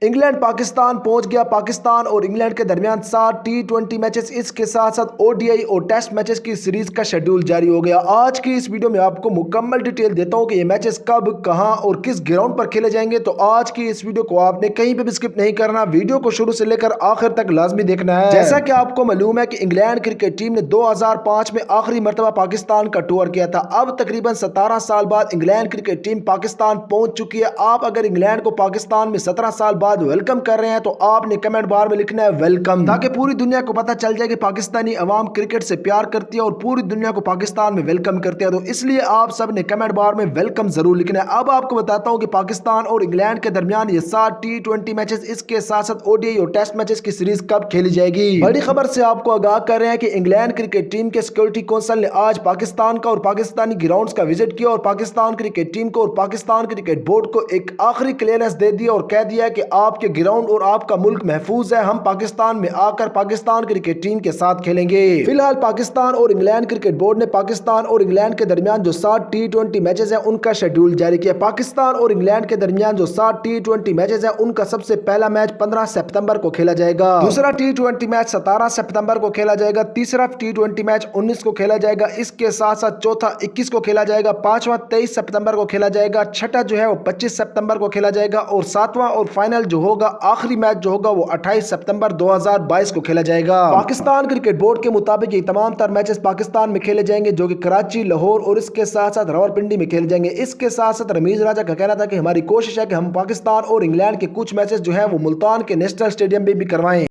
England Pakistan पहुंच गया। पाकिस्तान और इंग्लैंड के दरमियान 7 टी20 मैचेस, इसके साथ साथ ओडीआई और टेस्ट मैचेस की सीरीज का शेड्यूल जारी हो गया। आज की इस वीडियो में आपको मुकम्मल डिटेल देता हूं कि ये मैचेस कब, कहां और किस ग्राउंड पर खेले जाएंगे। तो आज की इस वीडियो को आपने कहीं पे भी स्किप नहीं करना, वीडियो को शुरू से लेकर आखिर तक लाजमी देखना है। जैसा कि आपको मालूम है कि इंग्लैंड क्रिकेट टीम ने 2005 में आखिरी मरतबा पाकिस्तान का टूर किया था। अब तकरीबन 17 साल बाद इंग्लैंड क्रिकेट टीम पाकिस्तान पहुंच चुकी है। आप अगर इंग्लैंड को पाकिस्तान में 17 साल बाद वेलकम कर रहे हैं तो आपने कमेंट बार में लिखना है वेलकम, ताकि पूरी दुनिया को पता चल जाए कि पाकिस्तानी अवाम क्रिकेट से प्यार करती है और पूरी दुनिया को पाकिस्तान में वेलकम करती है। तो इसलिए आप सब ने कमेंट बार में वेलकम जरूर लिखना है। अब आपको बताता हूं कि पाकिस्तान और इंग्लैंड के दरमियान ये 7 टी20 मैचेस, इसके साथ साथ ओडीआई और टेस्ट मैचेस की सीरीज कब खेली जाएगी। बड़ी खबर से आपको आगाह कर रहे हैं कि इंग्लैंड क्रिकेट टीम के सिक्योरिटी काउंसिल ने आज पाकिस्तान का और पाकिस्तानी ग्राउंड्स का विजिट किया और पाकिस्तान क्रिकेट टीम को और पाकिस्तान क्रिकेट बोर्ड को एक आखिरी क्लियरेंस दे दिया और कह दिया कि आपके ग्राउंड और आपका मुल्क महफूज है। हम पाकिस्तान में आकर पाकिस्तान क्रिकेट टीम के साथ खेलेंगे। फिलहाल पाकिस्तान और इंग्लैंड क्रिकेट बोर्ड ने पाकिस्तान और इंग्लैंड के दरमियान जो 7 टी20 मैचेस हैं उनका शेड्यूल जारी किया। पाकिस्तान और इंग्लैंड के दरमियान जो 7 टी20 मैचेस हैं उनका सबसे पहला मैच 15 सितंबर को खेला जाएगा। दूसरा टी20 मैच 17 सितंबर को खेला जाएगा। तीसरा टी20 मैच 19 को खेला जाएगा। इसके साथ साथ चौथा 21 को खेला जाएगा। पांचवा 23 सितंबर को खेला जाएगा। छठा जो है वो 25 सितंबर को खेला जाएगा और सातवां और फाइनल जो होगा, आखिरी मैच जो होगा वो 28 सितंबर 2022 को खेला जाएगा। पाकिस्तान क्रिकेट बोर्ड के मुताबिक ये तमाम तर मैचेस पाकिस्तान में खेले जाएंगे, जो कि कराची, लाहौर और इसके साथ साथ रावलपिंडी में खेले जाएंगे। इसके साथ साथ रमीज राजा का कहना था कि हमारी कोशिश है कि हम पाकिस्तान और इंग्लैंड के कुछ मैचेस जो है वो मुल्तान के नेशनल स्टेडियम में भी करवाएं।